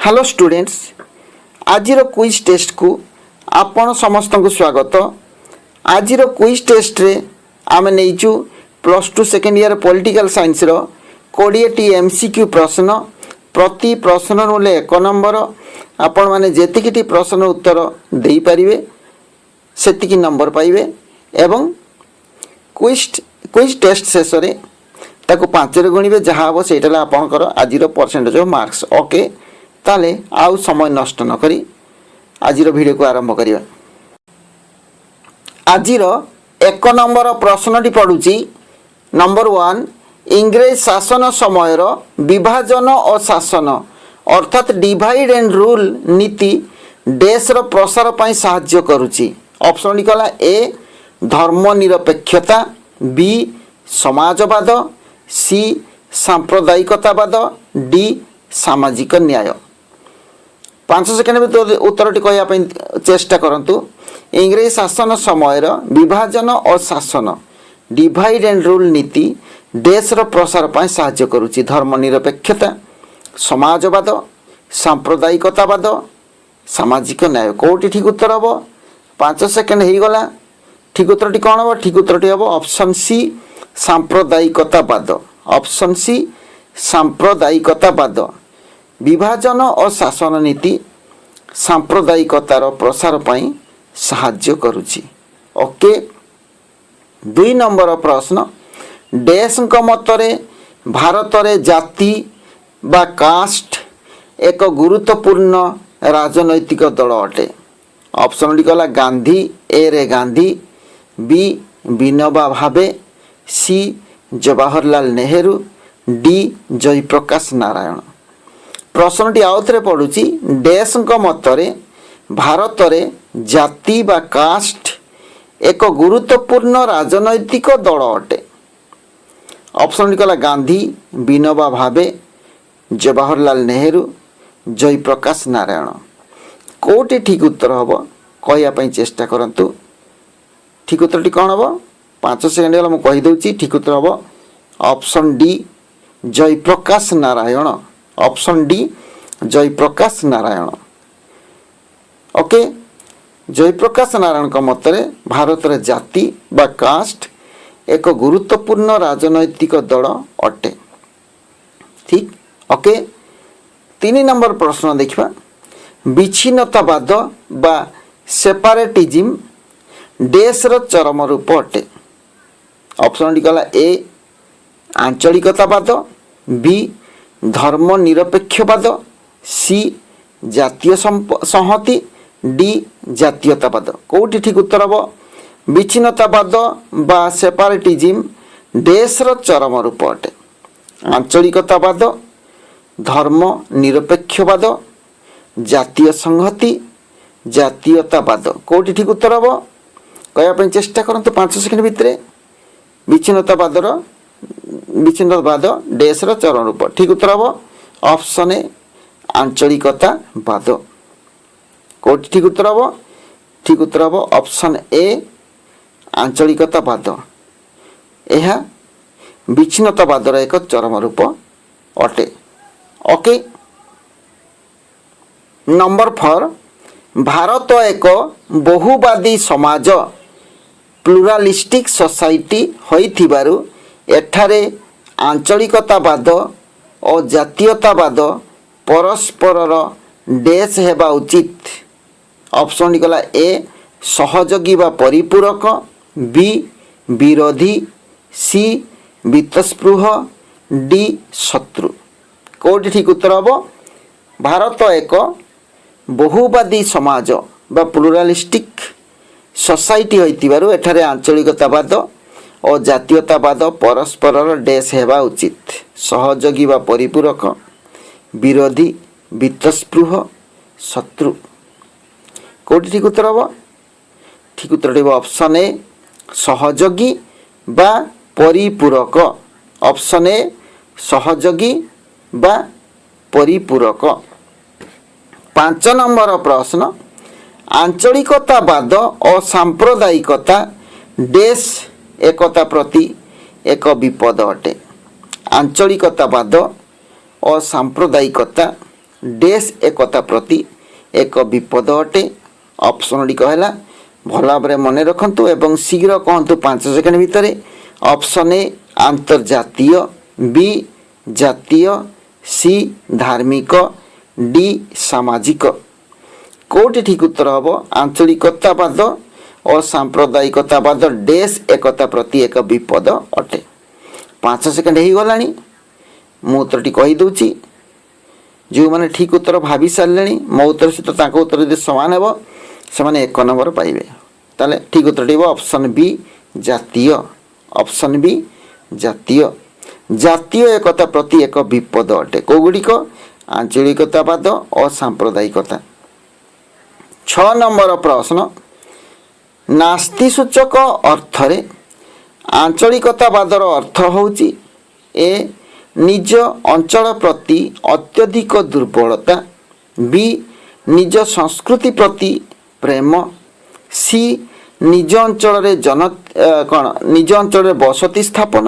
Hello students, आज quiz test को आपण समस्त को स्वागत। आज क्विज टेस्ट रे आम नहींचु +2 सेकेंड ईयर पॉलिटिकल साइंस रो 20टी MCQ प्रश्न। प्रति प्रश्न मूल्य 1 नंबर। आपण माने जेतिकिटी प्रश्न उत्तर दे पारिबे सेतिकी नंबर पाइबे एवं क्विज टेस्ट शेष रे ताको 5 रे गुणिबे। जहाँ हम से आपंकर आज परसेंटेज ऑफ मार्क्स। ओके, ताले आउ समय नष्ट न करी आज वीडियो को आरंभ करिया। आज 1 नंबर प्रश्नटी पड़ुची। नंबर 1, इंग्रेज शासन समय विभाजन और शासन अर्थात डिवाइड एंड रूल नीति देश रो प्रसार पाई साहाय्य करुची। ऑप्शन निकला ए धर्मनिरपेक्षता, बी समाजवाद, सी सांप्रदायिकतावाद, डी सामाजिक न्याय। 5 सेकेंड भीतर उत्तरटी कहवाई चेष्टा करंतु। इंग्रेज शासन समय विभाजन और शासन डिवाइड एंड रूल नीति देश रो प्रसार पाई साहाय्य करुची। धर्मनिरपेक्षता, समाजवाद, सांप्रदायिकतावाद, सामाजिक न्याय। कोटी ठीक उत्तर हम? 5 सेकेंड हो गला। ठीक उत्तरटी कौन हम? ठीक उत्तरटी हम ऑप्शन सी सांप्रदायिकतावाद। Option C सांप्रदायिकतावाद। विभाजन और शासन नीति सांप्रदायिकतार प्रसार पाई साहाय्य करुची। ओके, 2 नंबर प्रश्न। डैशଙ୍କ मतरे भारत रे जाति बा कास्ट एक गुरुत्वपूर्ण राजनैतिक दल अटे। ऑप्शन गला गांधी, ए रे गांधी, बी विनोबा भावे, सी जवाहरलाल नेहरू, डी जयप्रकाश नारायण। प्रश्नटी आउथरे पड़ुची। डैशଙ୍କ मतरे भारत रे जाति बा कास्ट एक गुरुत्वपूर्ण राजनैतिक दल अटे। ऑप्शन गला गांधी, विनोबा भावे, जवाहरलाल नेहरू, जयप्रकाश नारायण। कोटी ठीक उत्तर हम कहवाई चेष्टा करंतु। ठीक उत्तरटी कौन हम? 5 सेकेंड गला मुझे कहीदे। ठीक उत्तर हम option D Jayaprakash Narayan. Option D Jayaprakash Narayan. Okay, Jayaprakash Narayan का मतरे भारत रे जाति बा कास्ट एक गुरुत्वपूर्ण राजनैतिक दल अटे। ठीक, ओके। 3 नंबर प्रश्न देखिबा। विच्छिन्नतावाद बा सेपारेटिज्म देश रो चरम रूप अटे। ऑप्शन गला ए आंचलिकतावाद, बी धर्मनिरपेक्षवाद, सी जातीय संहति, डी जातीयतावाद। कोटी ठीक उत्तर हम? विच्छिन्नतावाद बा सेपारेटिज्म देश रो चरम रूप अटे। आंचलिकतावाद, धर्मनिरपेक्षवाद, जातीय संहति, जातीयतावाद। कोटी ठीक उत्तर हम कहवाई चेष्टा करंतु 5 सेकेंड भितर। विच्छिन्नतावाद देश रो चरम रूप। ठीक उत्तर हम ऑप्शन ए आंचलिकतावाद। कोटी ठीक उत्तर हम? ठीक उत्तर हम ऑप्शन ए आंचलिकतावाद। यह विच्छिन्नतावादर एक चरम रूप अटे। ओके, नंबर 4, भारत एक बहुवादी समाज प्लुरालिस्टिक सोसाइटी होइथिबारु एठारे आंचलिकतावाद और जातीयतावाद परस्परर डैश हेबा उचित। ऑप्शन गला ए सहयोगी बा परिपूरक, बी विरोधी, सी वितस्पृह, डी शत्रु। कोटी ठीक उत्तर हम? भारत एक बहुवादी समाज बा प्लुरालिस्टिक सोसाइटी होइतिबारु एठारे आंचलिकतावाद और जातीयतावाद परस्परर डैश हेबा उचित। सहयोगी बा परिपूरक, विरोधी, वितस्पृह, शत्रु। कोटी ठीक उत्तर हम? ठीक उत्तर ऑप्शन ए सहयोगी बा परिपूरक। ऑप्शन ए सहयोगी बा परिपूरक। 5 नंबर प्रश्न। आंचलिकतावाद और सांप्रदायिकता देश एकता प्रति एक विपद अटे। आंचलिकतावाद और सांप्रदायिकता ଡେସ୍ ଏକତା ପ୍ରତି ଏକ ବିପଦ ଅଟେ। ଅପସନ୍ ଗୁଡ଼ିକ ହେଲା ଭଲ ଭାବରେ ମନେ ରଖନ୍ତୁ ଏବଂ ଶୀଘ୍ର କହନ୍ତୁ 5 ସେକେଣ୍ଡ ଭିତରେ। ଅପସନ୍ ଏ ଆନ୍ତର୍ଜାତୀୟ, ବି ଜାତୀୟ, ସି ଧାର୍ମିକ, ଡି ସାମାଜିକ। କେଉଁଠି ଠିକ୍ ଉତ୍ତର ହେବ? ଆଞ୍ଚଳିକତାବାଦ ଓ ସାମ୍ପ୍ରଦାୟିକତାବାଦ ଡେସ୍ ଏକତା ପ୍ରତି ଏକ ବିପଦ ଅଟେ। 5 ସେକେଣ୍ଡ ହେଇଗଲାଣି। ମୁଁ ଉତ୍ତରଟି କହିଦେଉଛି। ଯେଉଁମାନେ ଠିକ୍ ଉତ୍ତର ଭାବି ସାରିଲେଣି ମୋ ଉତ୍ତର ସହିତ ତାଙ୍କ ଉତ୍ତର ଯଦି ସମାନ ହେବ ସେମାନେ 1 ନମ୍ବର ପାଇବେ। ତାହେଲେ ଠିକ୍ ଉତ୍ତରଟି ହେବ ଅପସନ୍ ବି ଜାତୀୟ। ଅପସନ୍ ବି ଜାତୀୟ। ଜାତୀୟ ଏକତା ପ୍ରତି ଏକ ବିପଦ ଅଟେ। କେଉଁଗୁଡ଼ିକ? ଆଞ୍ଚଳିକତାବାଦ ଓ ସାମ୍ପ୍ରଦାୟିକତା। 6 ନମ୍ବର ପ୍ରଶ୍ନ, ନାସ୍ତିସୂଚକ ଅର୍ଥରେ ଆଞ୍ଚଳିକତାବାଦର ଅର୍ଥ ହେଉଛି ଏ ନିଜ ଅଞ୍ଚଳ ପ୍ରତି ଅତ୍ୟଧିକ ଦୁର୍ବଳତା, ବି ନିଜ ସଂସ୍କୃତି ପ୍ରତି ପ୍ରେମ, ସି ନିଜ ଅଞ୍ଚଳରେ ନିଜ ଅଞ୍ଚଳରେ ବସତି ସ୍ଥାପନ,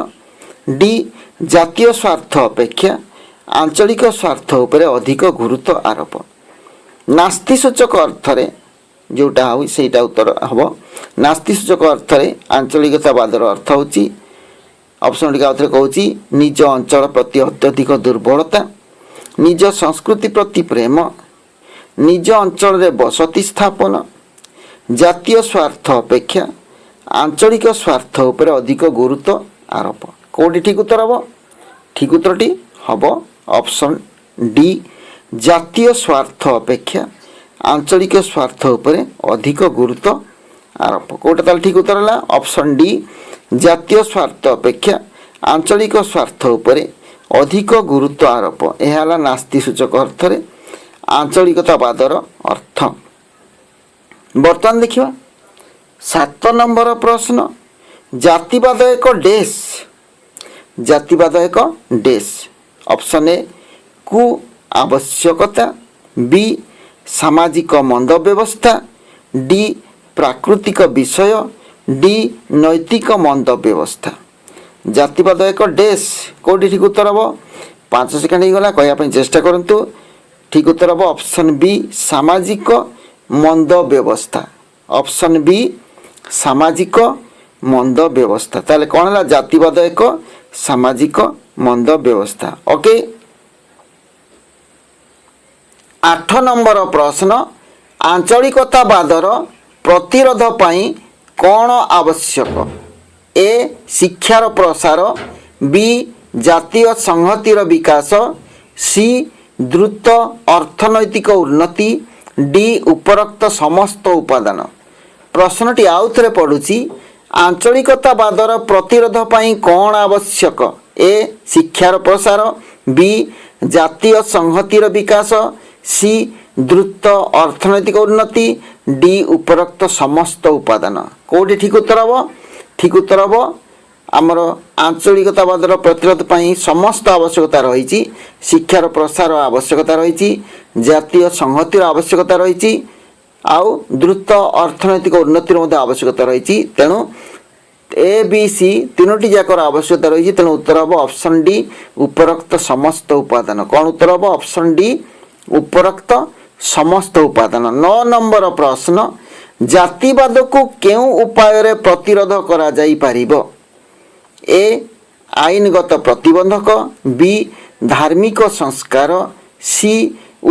ଡି ଜାତୀୟ ସ୍ୱାର୍ଥ ଅପେକ୍ଷା ଆଞ୍ଚଳିକ ସ୍ୱାର୍ଥ ଉପରେ ଅଧିକ ଗୁରୁତ୍ୱ ଆରୋପ। ନାସ୍ତିସୂଚକ ଅର୍ଥରେ ଯେଉଁଟା ହଉ ସେଇଟା ଉତ୍ତର ହେବ। ନାସ୍ତିସୂଚକ ଅର୍ଥରେ ଆଞ୍ଚଳିକତାବାଦର ଅର୍ଥ ହେଉଛି ଅପସନ୍ ଗୁଡ଼ିକ ଆଉଥରେ କହୁଛି ନିଜ ଅଞ୍ଚଳ ପ୍ରତି ଅତ୍ୟଧିକ ଦୁର୍ବଳତା, ନିଜ ସଂସ୍କୃତି ପ୍ରତି ପ୍ରେମ, ନିଜ ଅଞ୍ଚଳରେ ବସତି ସ୍ଥାପନ, ଜାତୀୟ ସ୍ୱାର୍ଥ ଅପେକ୍ଷା ଆଞ୍ଚଳିକ ସ୍ୱାର୍ଥ ଉପରେ ଅଧିକ ଗୁରୁତ୍ୱ ଆରୋପ। କେଉଁଠି ଠିକ୍ ଉତ୍ତର ହେବ? ଠିକ୍ ଉତ୍ତରଟି ହେବ ଅପସନ୍ ଡି ଜାତୀୟ ସ୍ୱାର୍ଥ ଅପେକ୍ଷା ଆଞ୍ଚଳିକ ସ୍ୱାର୍ଥ ଉପରେ ଅଧିକ ଗୁରୁତ୍ୱ ଆରୋପ। କେଉଁଟା ତାହେଲେ ଠିକ୍ ଉତ୍ତର ହେଲା? ଅପସନ୍ ଡି ଜାତୀୟ ସ୍ୱାର୍ଥ ଅପେକ୍ଷା ଆଞ୍ଚଳିକ ସ୍ୱାର୍ଥ ଉପରେ ଅଧିକ ଗୁରୁତ୍ୱ ଆରୋପ। ଏହା ହେଲା ନାସ୍ତିସୂଚକ ଅର୍ଥରେ ଆଞ୍ଚଳିକତାବାଦର ଅର୍ଥ। ବର୍ତ୍ତମାନ ଦେଖିବା 7 ନମ୍ବର ପ୍ରଶ୍ନ, ଜାତିବାଦ ଏକ ଡେସ୍। ଜାତିବାଦ ଏକ ଡେସ୍। ଅପସନ୍ ଏ କୁ ଆବଶ୍ୟକତା, ବି ସାମାଜିକ ମନ୍ଦ ବ୍ୟବସ୍ଥା, ଡି ପ୍ରାକୃତିକ ବିଷୟ, ଡି ନୈତିକ ମନ୍ଦ ବ୍ୟବସ୍ଥା। ଜାତିବାଦ ଏକ ଡେସ୍। କେଉଁଠି ଠିକ୍ ଉତ୍ତର ହେବ? 5 ସେକେଣ୍ଡ ହେଇଗଲା, କହିବା ପାଇଁ ଚେଷ୍ଟା କରନ୍ତୁ। ଠିକ୍ ଉତ୍ତର ହେବ ଅପସନ୍ ବି ସାମାଜିକ ମନ୍ଦ ବ୍ୟବସ୍ଥା। ଅପସନ୍ ବି ସାମାଜିକ ମନ୍ଦ ବ୍ୟବସ୍ଥା। ତାହେଲେ କ'ଣ ହେଲା? ଜାତିବାଦ ଏକ ସାମାଜିକ ମନ୍ଦ ବ୍ୟବସ୍ଥା। ଓକେ। 8 ନମ୍ବର ପ୍ରଶ୍ନ, ଆଞ୍ଚଳିକତାବାଦର ପ୍ରତିରୋଧ ପାଇଁ କ'ଣ ଆବଶ୍ୟକ? ଏ ଶିକ୍ଷାର ପ୍ରସାର, ବି ଜାତୀୟ ସଂହତିର ବିକାଶ, ସି ଦ୍ରୁତ ଅର୍ଥନୈତିକ ଉନ୍ନତି, ଡି ଉପରୋକ୍ତ ସମସ୍ତ ଉପାଦାନ। ପ୍ରଶ୍ନଟି ଆଉଥରେ ପଡ଼ୁଛି, ଆଞ୍ଚଳିକତାବାଦର ପ୍ରତିରୋଧ ପାଇଁ କ'ଣ ଆବଶ୍ୟକ? ଏ ଶିକ୍ଷାର ପ୍ରସାର, ବି ଜାତୀୟ ସଂହତିର ବିକାଶ, ସି ଦ୍ରୁତ ଅର୍ଥନୈତିକ ଉନ୍ନତି, ଡି ଉପରୋକ୍ତ ସମସ୍ତ ଉପାଦାନ। କେଉଁଠି ଠିକ୍ ଉତ୍ତର ହେବ? ଠିକ୍ ଉତ୍ତର ହେବ ଆମର ଆଞ୍ଚଳିକତାବାଦର ପ୍ରତିରୋଧ ପାଇଁ ସମସ୍ତ ଆବଶ୍ୟକତା ରହିଛି। ଶିକ୍ଷାର ପ୍ରସାର ଆବଶ୍ୟକତା ରହିଛି, ଜାତୀୟ ସଂହତିର ଆବଶ୍ୟକତା ରହିଛି, ଆଉ ଦ୍ରୁତ ଅର୍ଥନୈତିକ ଉନ୍ନତିର ମଧ୍ୟ ଆବଶ୍ୟକତା ରହିଛି। ତେଣୁ ଏ ବି ସି ତିନୋଟି ଯାକର ଆବଶ୍ୟକତା ରହିଛି। ତେଣୁ ଉତ୍ତର ହେବ ଅପସନ୍ ଡି ଉପରୋକ୍ତ ସମସ୍ତ ଉପାଦାନ। କ'ଣ ଉତ୍ତର ହେବ? ଅପସନ୍ ଡି ଉପରୋକ୍ତ ସମସ୍ତ ଉପାଦାନ। 9 ନମ୍ବର ପ୍ରଶ୍ନ, ଜାତିବାଦକୁ କେଉଁ ଉପାୟରେ ପ୍ରତିରୋଧ କରାଯାଇପାରିବ? ଏ ଆଇନଗତ ପ୍ରତିବନ୍ଧକ, ବି ଧାର୍ମିକ ସଂସ୍କାର, ସି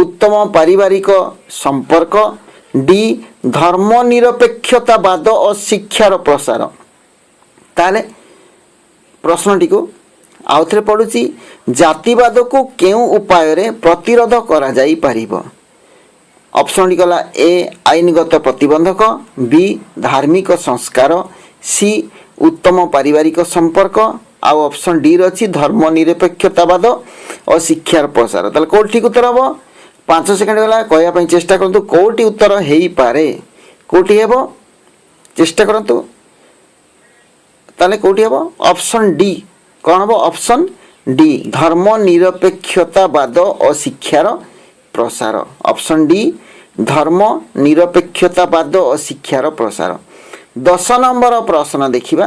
ଉତ୍ତମ ପାରିବାରିକ ସମ୍ପର୍କ, ଡି ଧର୍ମନିରପେକ୍ଷତାବାଦ ଓ ଶିକ୍ଷାର ପ୍ରସାର। ତାହେଲେ ପ୍ରଶ୍ନଟିକୁ ଆଉଥରେ ପଡ଼ୁଛି, ଜାତିବାଦକୁ କେଉଁ ଉପାୟରେ ପ୍ରତିରୋଧ କରାଯାଇପାରିବ? ଅପସନ୍ଟି ଗଲା ଏ ଆଇନଗତ ପ୍ରତିବନ୍ଧକ, ବି ଧାର୍ମିକ ସଂସ୍କାର, ସି ଉତ୍ତମ ପାରିବାରିକ ସମ୍ପର୍କ, ଆଉ ଅପସନ୍ ଡି ଅଛି ଧର୍ମନିରପେକ୍ଷତାବାଦ ଓ ଶିକ୍ଷାର ପ୍ରସାର। ତାହେଲେ କେଉଁଠି ଠିକ୍ ଉତ୍ତର ହେବ? 5 ସେକେଣ୍ଡ ଗଲା, କହିବା ପାଇଁ ଚେଷ୍ଟା କରନ୍ତୁ କେଉଁଠି ଉତ୍ତର ହେଇପାରେ। କେଉଁଠି ହେବ? ଚେଷ୍ଟା କରନ୍ତୁ। ତାହେଲେ କେଉଁଠି ହେବ? Option D. କ'ଣ ହେବ? ଅପସନ୍ ଡି ଧର୍ମନିରପେକ୍ଷତାବାଦ ଓ ଶିକ୍ଷାର ପ୍ରସାର। ଅପସନ୍ ଡି ଧର୍ମନିରପେକ୍ଷତାବାଦ ଓ ଶିକ୍ଷାର ପ୍ରସାର। 10 ନମ୍ବର ପ୍ରଶ୍ନ ଦେଖିବା,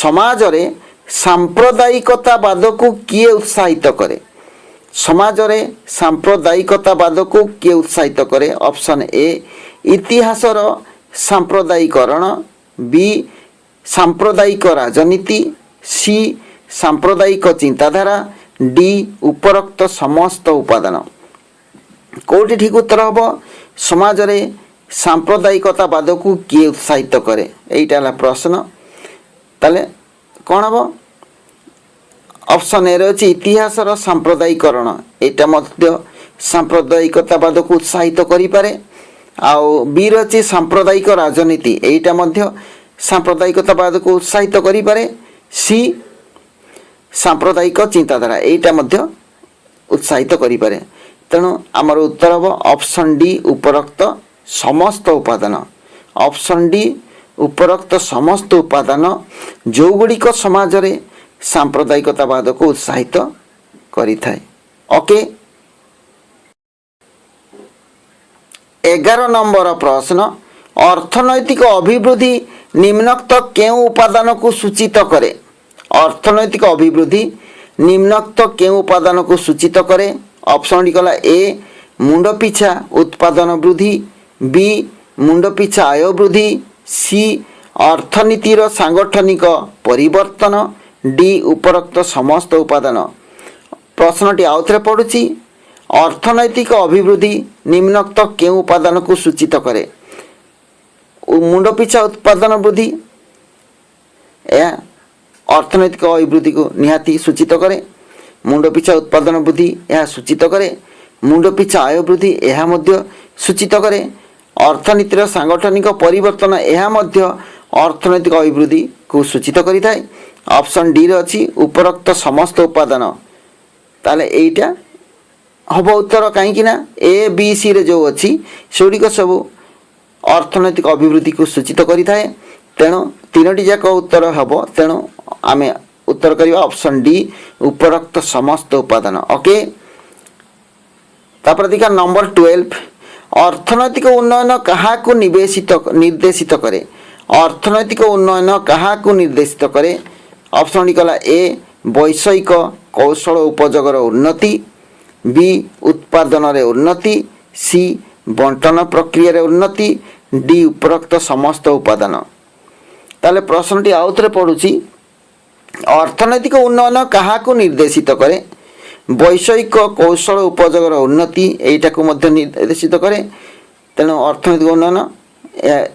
ସମାଜରେ ସାମ୍ପ୍ରଦାୟିକତାବାଦକୁ କିଏ ଉତ୍ସାହିତ କରେ? समाज रे सांप्रदायिकतावाद को किए उत्साहित करे? ऑप्शन ए इतिहासर सांप्रदायिकरण, बी सांप्रदायिक राजनीति, सी सांप्रदायिक चिंताधारा, डी उपरोक्त समस्त उपादान। कोटी ठीक उत्तर हम समाज रे सांप्रदायिकतावाद को किए उत्साहित करे? यहीटा प्रश्न। ताले कौन हम? ऑप्शन ए रही इतिहासर सांप्रदायिकरण, एटा मध्य सांप्रदायिकतावाद को उत्साहित करिपारे। आउ बी रही सांप्रदायिक राजनीति, एटा मध्य सांप्रदायिकतावाद को उत्साहित करिपारे। सी सांप्रदायिक चिंताधारा, एटा मध्य उत्साहित करिपारे। तेणु आमर उत्तर हम ऑप्शन डी उपरोक्त समस्त उपादान। ऑप्शन डी उपरोक्त समस्त उपादान जो गुड़िक समाज रे सांप्रदायिकतावाद को उत्साहित करिथाए। ओके, 11 नंबर प्रश्न, अर्थनैतिक अभिवृद्धि निम्नोक्त केउं उपादान को सूचित करे? अर्थनैतिक अभिवृद्धि निम्नोक्त केउं उपादान को सूचित करे? ऑप्शन डी कला ए मुंड पिछा उत्पादन वृद्धि, बी मुंड पिछा आय वृद्धि, सी अर्थनीतिर सांगठनिक परिवर्तन, डी उपरोक्त समस्त उपादान। प्रश्नटी आउ थे पड़ुछि, अर्थनैतिक अभिवृद्धि निम्नोक्त केउं उपादान को सूचित करे? मुंड पिछा उत्पादन वृद्धि यह अर्थनैतिक अभिवृद्धि को निहाती सूचित करे। मुंड पिछा उत्पादन वृद्धि यह सूचित करे। मुंड पिछा आय वृद्धि यह मध्य सूचित करे। अर्थनीतिर सांगठनिक परिवर्तन यह मध्य अर्थनैतिक अभिवृद्धि को सूचित करिथाए। ऑप्शन डी रे अछि उपरोक्त समस्त उपादान। ताले एटा हम उत्तर कहीं ना ए बी सी रे जो अच्छी सेगुड़िक सब अर्थनैतिक अभिवृद्धि को सूचित करिथाए। तेणु तीनोटी जाक उत्तर हम। तेणु आम उत्तर करवा ऑप्शन डी उपरोक्त समस्त उपादान। ओके, तापर देखा नंबर 12, अर्थनैतिक उन्नयन काहाकू निर्देशित करे? अर्थनैतिक उन्नयन काहाकू निर्देशित करे? ऑप्शन डी कला ए वैषयिक कौशल उपयोगर उन्नति, बी उत्पादन रे उन्नति, सी बंटन प्रक्रिया रे उन्नति, डी उपरोक्त समस्त उपादान। ताले प्रश्नटी आउ थे पड़ुछि, अर्थनैतिक उन्नयन काहाकू निर्देशित करे? वैषयिक कौशल उपयोगर उन्नति एटा को मध्य निर्देशित करे। तेणु अर्थनैतिक उन्नयन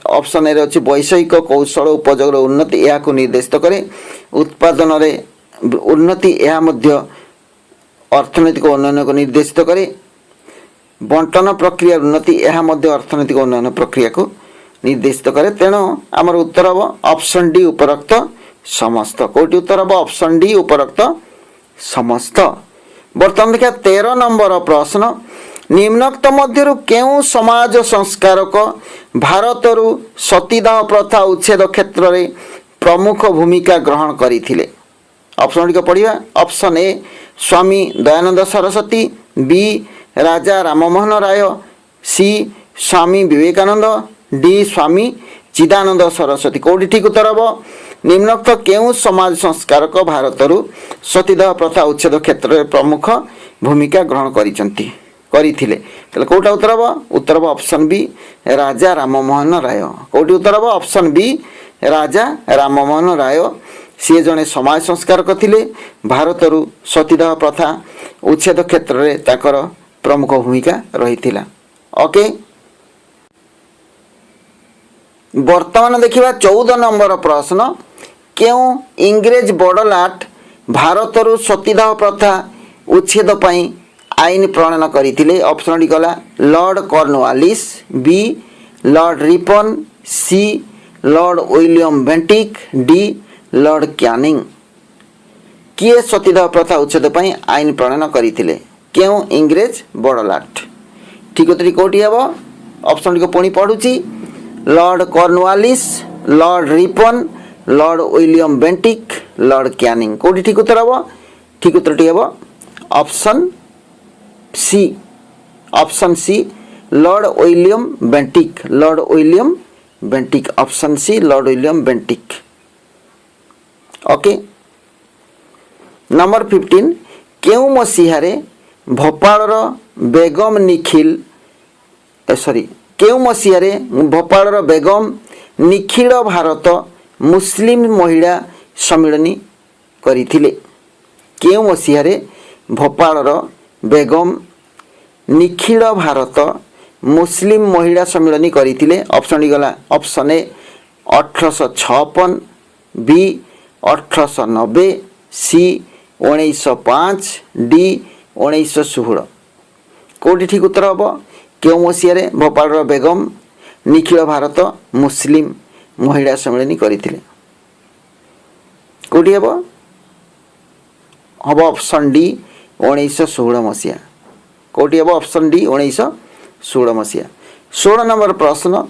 ऑप्शन ए रही वैषयिक कौशल उपयोगर उन्नति यह को निर्देशित करे। उत्पादन रे उन्नति यह मध्य अर्थनैतिक उन्नयन को निर्देशित करे। बंटन प्रक्रिया उन्नति यह मध्य अर्थनैतिक उन्नयन प्रक्रिया को निर्देशित करे। तेणु आमर उत्तर हम ऑप्शन डी उपरोक्त समस्त। कोटी उत्तर हम ऑप्शन डी उपरोक्त समस्त। बर्तमान देखा 13 नंबर प्रश्न, निम्नोक्त मध्यरु केउं समाज संस्कारक भारतरु सतीदाह प्रथा उच्छेद क्षेत्र में प्रमुख भूमिका ग्रहण करथिले? ऑप्शन डी पढ़िया। Option A Swami Dayananda Saraswati, B Raja Rammohan Roy, C Swami Vivekananda, D Swami Chidananda Saraswati. कोटी ठीक उत्तर हम निम्नोक्त केउं समाज संस्कारक भारतरु सतीदाह प्रथा उच्छेद क्षेत्र में प्रमुख भूमिका ग्रहण करथिले? कोटा उत्तर हम? उत्तर हम ऑप्शन बी राजा राममोहन राय। कोटी उत्तर हम? Option B Raja Rammohan Roy. सी जड़े समाज संस्कारक थिले। भारतरु सतीदाह प्रथा उच्छेद क्षेत्र में ताकर प्रमुख भूमिका रही। ओके, वर्तमान देखिबा 14 नंबर प्रश्न, क्यों इंग्रेज बड़लाट भारतरु सतीदाह प्रथा उच्छेद पई आईन प्रणयन करथिले? ऑप्शन डी गला Lord Cornwallis, B Lord Ripon, C Lord William Bentinck, D Lord Canning. किए सतीदाह प्रथा उच्छेद पई आईन प्रणयन करथिले? क्यों इंग्रेज बड़लाट? ठीक उत्तर कोटी हम? ऑप्शन डी को पुणी पढ़ुची, Lord Cornwallis, Lord Ripon, Lord William Bentinck, Lord Canning. कोटी ठीक उत्तर हम? ठीक उत्तरटी हम option C. Option C Lord William Bentinck. Lord William Bentinck. Option C Lord William Bentinck. Okay, number 15, केउं मसीहारे भोपाल बेगम निखिल सॉरी केउ मसीहारे भोपाल बेगम निखिल भारत मुस्लिम महिला सम्मिलनी करिथिले केउ मसीहारे भोपाल बेगम निखिल भारत मुस्लिम महिला सम्मिलनी करिथिले ऑप्शन डी गला option A 1856 B 1890 C 1905 D 1916 कोटी ठीक उत्तर हम क्यों मसीह भोपाल बेगम निखिल भारत मुस्लिम महिला सम्मिलनी करथिले कोटी हम हम ऑप्शन डी 1916 मसीहा कोटी हम ऑप्शन डी 1916 मसीहा 16 नंबर प्रश्न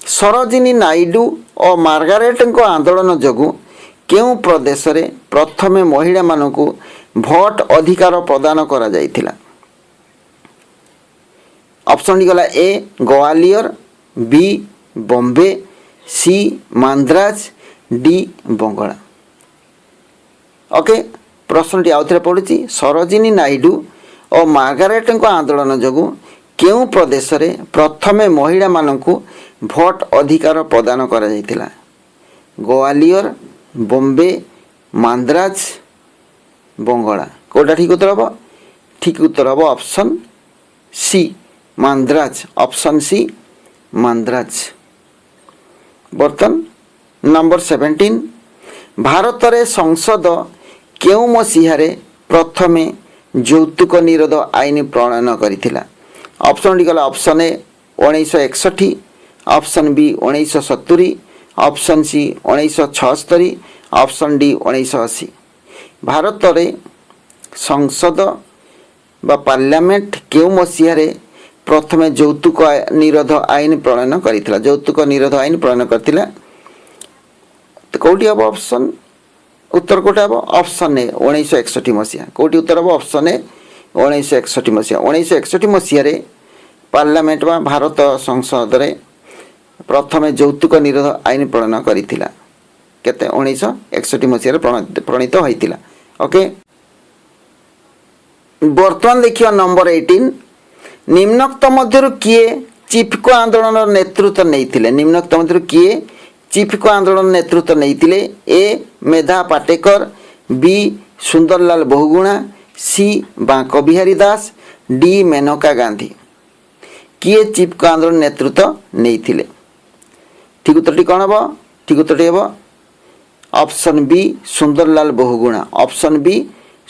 सरोजिनी नायडू और मार्गारेट आंदोलन जोगु केउ प्रदेश रे प्रथमे महिला मानकु भोट अधिकार प्रदान करा जायथिला ऑप्शन डी गला ए ग्वालियर बी बॉम्बे सी मांद्राज डी बंगला ओके प्रश्न टी आउथरे पड़ुची सरोजिनी नायडू और मार्गारेट आंदोलन जोगु केउ प्रदेश रे प्रथमे महिला मानकु भोट अधिकार प्रदान करा जायथिला ग्वालियर बॉम्बे मांद्राज बंगला कोटा ठीक उत्तर हम ठीक उत्तर हम ऑप्शन सी मांद्राज ऑप्शन सी मांद्राज बर्तन नंबर 17 भारत रे संसद केउ मसीहारे प्रथमे यौतुक निरोध आईन प्रणयन करिथिला ऑप्शन डी गला option A 1961 option B 1970 option C 1976 option D 1980 Bharat रे संसद बा पार्लियामेंट केउ मसीहारे प्रथमे यौतुक निरोध आईन प्रणयन करिथिला यौतुक निरोध आईन प्रणयन करथिला तो कोटी अब ऑप्शन उत्तर कोटा हम ऑप्शन ए 1961 मसीहा कोटी उत्तर हम ऑप्शन ए 1961 मसीहा 1961 मसीह पार्लियामेंट में भारत संसद रे प्रथमे यौतुक निरोध आईन प्रणयन करिथिला केते 1961 मसीह प्रणीत होइतिला ओके वर्तमान देखियो नंबर 18 निम्नोक्त मध्यरु किए चिपको आंदोलन नेतृत्व नैथिले निम्नोक्त मध्यरु किए चिपको आंदोलन नेतृत्व नैथिले ए मेधा पाटेकर बी सुंदरलाल बहुगुणा सी बांको बिहारी दास डी मेनका गांधी किए चिपको आंदोलन नेतृत्व नैथिले ठीक उत्तरटी कौन हम ठीक उत्तरटी हम option B Sundarlal Bahuguna option B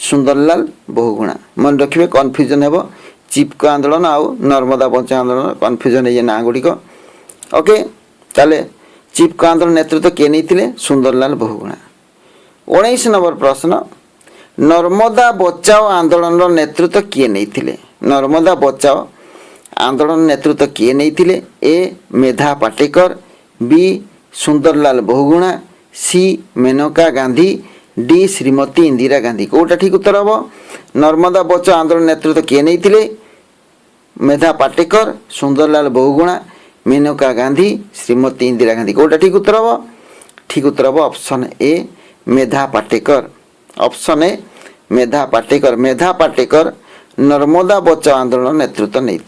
Sundarlal Bahuguna मन रखिए कन्फ्यूजन हे चिपको आंदोलन आउ नर्मदा बचाओ आंदोलन कन्फ्यूजन है ना गुड़िक ओके ताले चिपको आंदोलन नेतृत्व किए नहीं सुंदरलाल बहुगुणा 19 नंबर प्रश्न नर्मदा बचाओ आंदोलन नेतृत्व किए नहीं नर्मदा बचाओ आंदोलन नेतृत्व किए नहीं ए मेधा पाटेकर बी सुंदरलाल बहुगुणा सी मेनका गांधी डी श्रीमती इंदिरा गांधी कोटा ठीक उत्तर हम नर्मदा बचाओ आंदोलन नेतृत्व किए नहीं मेधा पाटेकर सुंदरलाल बहुगुणा मेनका गांधी श्रीमती इंदिरा गांधी कोटा ठीक उत्तर हम ठीक उत्तर हम option A Medha Patkar option A Medha Patkar Narmada Bachao Andolan नेतृत्व नहीं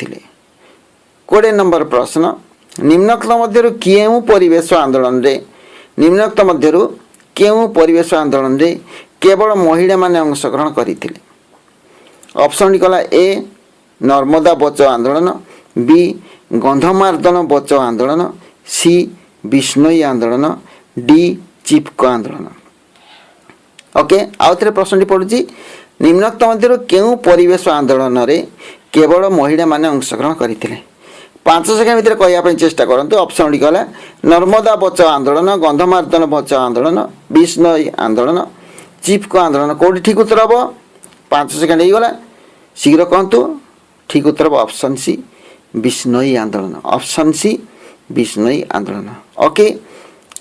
20 नंबर प्रश्न निम्नोक्त मध्यरु केउ परिवेश आंदोलन रे निम्नोक्त मध्यरु केउ परिवेश आंदोलन रे केवल महिला माने अंशग्रहण करिथिले ऑप्शन कला ए नर्मदा बचाओ आंदोलन बी गंधमार्दन बचाओ आंदोलन सी विष्णोई आंदोलन डी चिपको आंदोलन ओके आउ थे प्रश्न पड़ुची निम्नोक्त मध्यरु केउ परिवेश आंदोलन रे केवल महिला माने अंशग्रहण करिथिले 5 सेकेंड भितर कहवाई चेष्टा करते ऑप्शन डी कहला नर्मदा बचाओ आंदोलन गंधमार्दन बचाओ आंदोलन विष्णोई आंदोलन चिपको आंदोलन कौटी ठीक उत्तर हम 5 सेकेंड होगला शीघ्र कहतु ठीक उत्तर हम ऑप्शन सी विष्णोई आंदोलन ऑप्शन सी विष्णोई आंदोलन ओके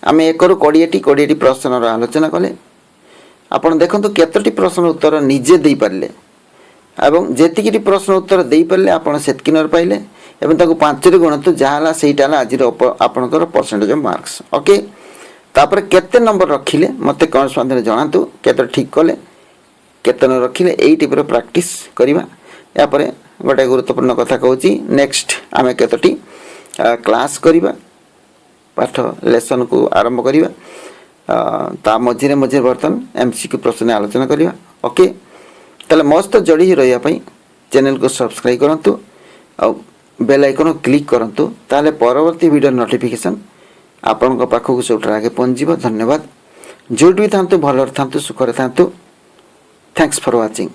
आम 1 रु 20 प्रश्न आलोचना कले आपण देखो केतोटी प्रश्न उत्तर निजे दे पारे एवं जेतिकी प्रश्न उत्तर दे पारे आप सेतकी नंबर पाइले एवं ताको 5 रे गुणतु जहाला सेटा आज आपनकर परसेंटेज मार्क्स ओके तापर केते नंबर रखिले मते कमेंट्स माध्यम जणातु केते ठीक कले केते न रखिले एई टाइप रो प्रैक्टिस करिवा यापर गोटे गुरुत्वपूर्ण कथा कहूँ नेक्स्ट आम कतोटी क्लास करवा पाठ लेसन को आरंभ करवा ता मझे मझे बर्तन एमसीक्यू प्रश्न आलोचना करवा ओके ताले मस्त जोड़ी ही रही चैनल को सब्सक्राइब करूँ और बेल आइकन क्लिक करूँ ताले परवर्ती वीडियो नोटिफिकेशन आपण पाखक सब आगे पहुँच। धन्यवाद। जोट भी था भल था सुखर था। Thanks for watching.